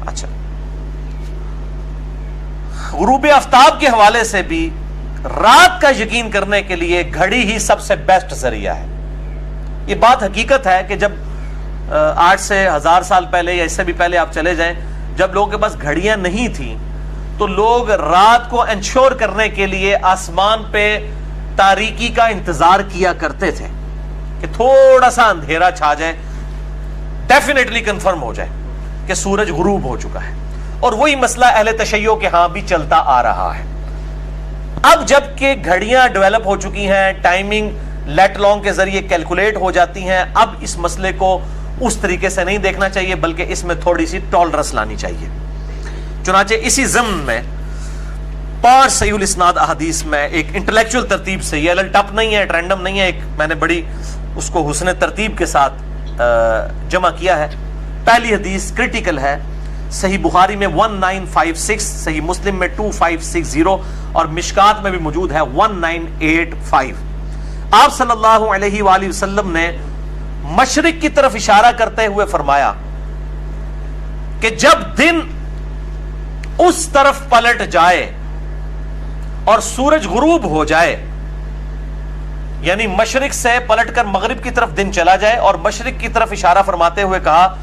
اچھا، غروب آفتاب کے حوالے سے بھی رات کا یقین کرنے کے لیے گھڑی ہی سب سے بیسٹ ذریعہ ہے. یہ بات حقیقت ہے کہ جب 8 سے 1000 سال پہلے یا اس سے بھی پہلے آپ چلے جائیں، جب لوگوں کے پاس گھڑیاں نہیں تھیں تو لوگ رات کو انشور کرنے کے لیے آسمان پہ تاریکی کا انتظار کیا کرتے تھے کہ تھوڑا سا اندھیرا چھا جائے، ڈیفینیٹلی کنفرم ہو جائے کہ سورج غروب ہو چکا ہے. اور وہی مسئلہ اہل تشیع کے ہاں بھی چلتا آ رہا ہے. اب جب کہ گھڑیاں ڈیولپ ہو چکی ہیں، ٹائمنگ لیٹ لانگ کے ذریعے کیلکولیٹ ہو جاتی ہیں، اب اس مسئلے کو اس طریقے سے نہیں دیکھنا چاہیے بلکہ اس میں تھوڑی سی ٹالرنس لانی چاہیے. چنانچہ اسی ضمن میں 5 صحیح الاسناد احادیث میں ایک انٹلیکچوئل ترتیب سے، یہ ٹپ نہیں ہے، رینڈم نہیں ہے، ایک میں نے بڑی اس کو حسن ترتیب کے ساتھ جمع کیا ہے. پہلی حدیث کریٹیکل ہے، صحیح بخاری میں 1956، صحیح مسلم میں 2560 اور مشکات میں بھی موجود ہے 1985. آپ صلی اللہ علیہ وآلہ وسلم نے مشرق کی طرف اشارہ کرتے ہوئے فرمایا کہ جب دن اس طرف پلٹ جائے اور سورج غروب ہو جائے، یعنی مشرق سے پلٹ کر مغرب کی طرف دن چلا جائے، اور مشرق کی طرف اشارہ فرماتے ہوئے کہا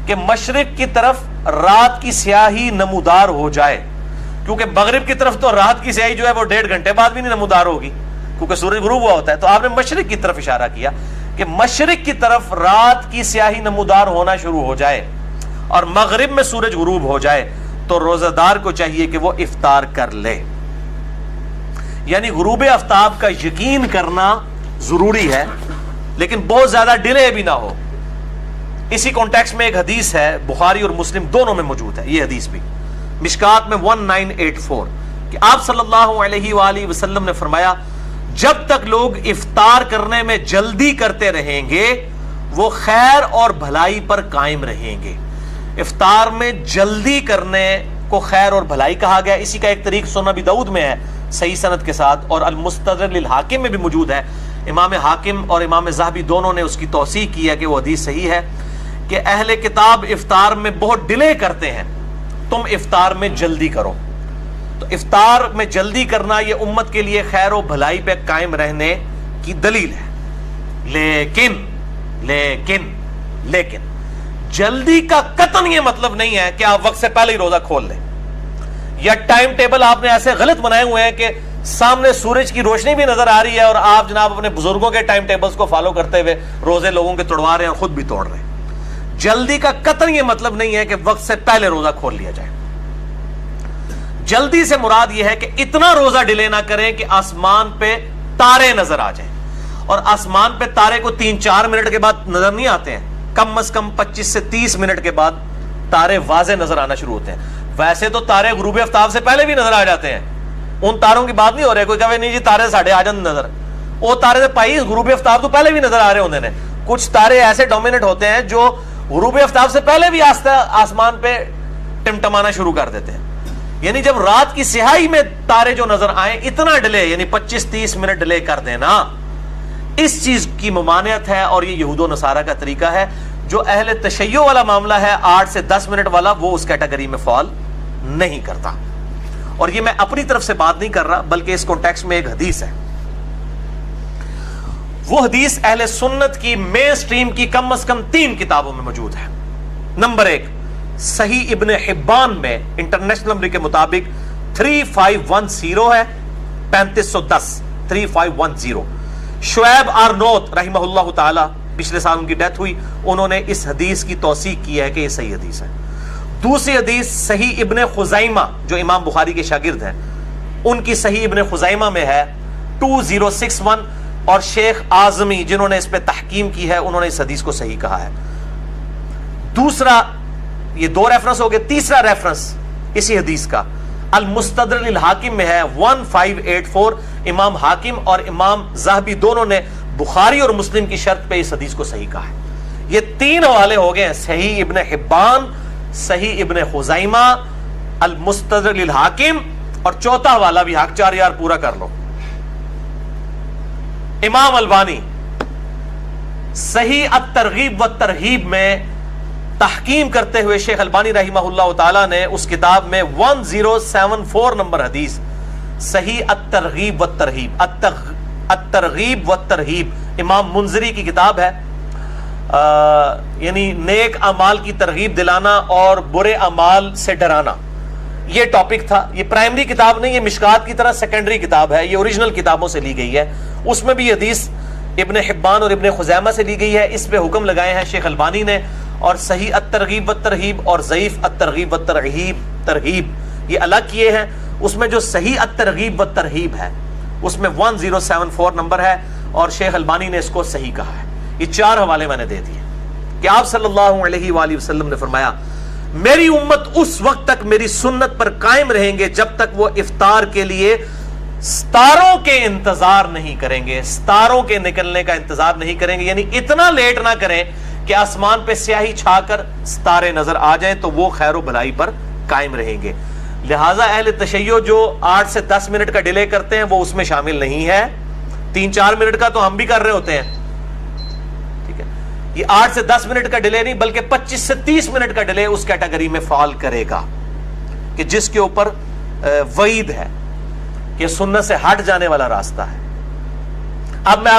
کہ مشرق کی طرف رات کی سیاہی نمودار ہو جائے، کیونکہ مغرب کی طرف تو رات کی سیاہی جو ہے وہ 1.5 گھنٹے بعد بھی نہیں نمودار ہوگی کیونکہ سورج غروب ہوا ہوتا ہے. تو آپ نے مشرق کی طرف اشارہ کیا کہ مشرق کی طرف رات کی سیاہی نمودار ہونا شروع ہو جائے اور مغرب میں سورج غروب ہو جائے تو روزہ دار کو چاہیے کہ وہ افطار کر لے. یعنی غروب آفتاب کا یقین کرنا ضروری ہے لیکن بہت زیادہ ڈیلے بھی نہ ہو. اسی کانٹیکسٹ میں ایک حدیث ہے، بخاری اور مسلم دونوں میں موجود ہے یہ حدیث بھی، مشکات میں 1984، کہ آپ صلی اللہ علیہ وآلہ وسلم نے فرمایا جب تک لوگ افطار کرنے میں جلدی کرتے رہیں گے وہ خیر اور بھلائی پر قائم رہیں گے. افطار میں جلدی کرنے کو خیر اور بھلائی کہا گیا. اسی کا ایک طریق سنن ابی داؤد میں ہے صحیح سند کے ساتھ، اور المستدرک للحاکم میں بھی موجود ہے. امام حاکم اور امام ذہبی دونوں نے اس کی توثیق کی ہے کہ وہ حدیث صحیح ہے کہ اہل کتاب افطار میں بہت ڈیلے کرتے ہیں، تم افطار میں جلدی کرو. تو افطار میں جلدی کرنا یہ امت کے لیے خیر و بھلائی پہ قائم رہنے کی دلیل ہے. لیکن جلدی کا قطعاً یہ مطلب نہیں ہے کہ آپ وقت سے پہلے ہی روزہ کھول لیں، یا ٹائم ٹیبل آپ نے ایسے غلط بنائے ہوئے ہیں کہ سامنے سورج کی روشنی بھی نظر آ رہی ہے اور آپ جناب اپنے بزرگوں کے ٹائم ٹیبلز کو فالو کرتے ہوئے روزے لوگوں کے توڑوا رہے ہیں اور خود بھی توڑ رہے ہیں. جلدی کا قطعاً یہ مطلب نہیں ہے کہ وقت سے پہلے روزہ کھول لیا جائے. جلدی سے مراد یہ ہے کہ اتنا روزہ ڈیلے نہ کریں کہ آسمان پہ تارے نظر آ جائیں. اور آسمان پہ تارے کو 3-4 منٹ کے بعد نظر نہیں آتے ہیں، کم از کم 25 سے 30 منٹ کے بعد تارے واضح نظر آنا شروع ہوتے ہیں. ویسے تو تارے غروب آفتاب سے پہلے بھی نظر آ جاتے ہیں، ان تاروں کی بات نہیں ہو رہی. کوئی کہے نہیں جی تارے ساڑھے آ جان نظر، وہ تارے سے پائی غروب آفتاب تو پہلے بھی نظر آ رہے ہوتے ہیں. کچھ تارے ایسے ڈومیننٹ ہوتے ہیں جو غروب آفتاب سے پہلے بھی آسمان پہ ٹمٹمانا شروع کر دیتے ہیں. یعنی جب رات کی سیاہی میں تارے جو نظر آئیں اتنا ڈیلے، یعنی 25-30 منٹ ڈیلے کر دینا، اس چیز کی ممانعت ہے. اور یہ یہود و نصارہ کا طریقہ ہے. جو اہل تشیع والا معاملہ ہے 8 سے 10 منٹ والا، وہ اس کیٹیگری میں فال نہیں کرتا. اور یہ میں اپنی طرف سے بات نہیں کر رہا بلکہ اس کانٹیکسٹ میں ایک حدیث ہے. وہ حدیث اہل سنت کی مین سٹریم کی کم از کم 3 کتابوں میں موجود ہے. نمبر 1 صحیح ابن حبان میں انٹرنیشنل نمبر کے مطابق 3510 ہے، 3510 3510. شعیب آرنوت رحمہ اللہ تعالی، پچھلے سال ان کی ڈیتھ ہوئی، انہوں نے اس حدیث کی توثیق کی ہے کہ یہ صحیح حدیث ہے. دوسری حدیث صحیح ابن خزیمہ جو امام بخاری کے شاگرد ہیں، ان کی صحیح ابن خزیمہ میں ہے 2061، اور شیخ اعظمی جنہوں نے اس پہ تحقیم کی ہے انہوں نے اس حدیث کو صحیح کہا ہے. دوسرا، یہ 2 ریفرنس ہو گئے. تیسرا ریفرنس اسی حدیث کا المستدرک للحاکم میں ہے 1584. امام حاکم اور امام ذہبی دونوں نے بخاری اور مسلم کی شرط پہ اس حدیث کو صحیح کہا ہے. یہ 3 حوالے ہو گئے ہیں، صحیح ابن حبان، صحیح ابن خزیمہ، المستدرک للحاکم، اور چوتھا حوالہ بھی حق 4 یار پورا کر لو، امام البانی صحیح الترغیب والترہیب میں تحکیم کرتے ہوئے شیخ البانی رحمہ اللہ تعالی نے اس کتاب میں 1074 نمبر حدیث صحیح الترغیب والترہیب، الترغیب والترہیب امام منذری کی کتاب ہے، یعنی نیک اعمال کی ترغیب دلانا اور برے اعمال سے ڈرانا، یہ ٹاپک تھا۔ یہ پرائمری کتاب نہیں، یہ مشکات کی طرح سیکنڈری کتاب ہے، یہ اوریجنل کتابوں سے لی گئی ہے۔ اس میں بھی یہ حدیث ابن حبان اور ابن خزیمہ سے لی گئی ہے، اس پہ حکم لگائے ہیں شیخ البانی نے، اور صحیح الترغیب والترہیب اور ضعیف الترغیب والترہیب یہ الگ کیے ہیں۔ اس میں جو صحیح الترغیب والترہیب ہے اس میں 1074 نمبر ہے، اور شیخ البانی نے اس کو صحیح کہا ہے۔ یہ 4 حوالے میں نے دے دیے کہ آپ صلی اللہ علیہ وآلہ وسلم نے فرمایا میری امت اس وقت تک میری سنت پر قائم رہیں گے جب تک وہ افطار کے لیے ستاروں کے انتظار نہیں کریں گے، ستاروں کے نکلنے کا انتظار نہیں کریں گے، یعنی اتنا لیٹ نہ کریں کہ آسمان پہ سیاہی چھا کر ستارے نظر آ جائیں تو وہ خیر و بھلائی پر قائم رہیں گے۔ لہٰذا اہل تشیع جو 8 سے 10 منٹ کا ڈیلے کرتے ہیں وہ اس میں شامل نہیں ہے، 3-4 منٹ کا تو ہم بھی کر رہے ہوتے ہیں، ٹھیک ہے۔ یہ 8 سے 10 منٹ کا ڈیلے نہیں بلکہ 25 سے 30 منٹ کا ڈیلے اس کیٹیگری میں فال کرے گا کہ جس کے اوپر وعید ہے کہ سنت سے ہٹ جانے والا راستہ ہے۔ اب میں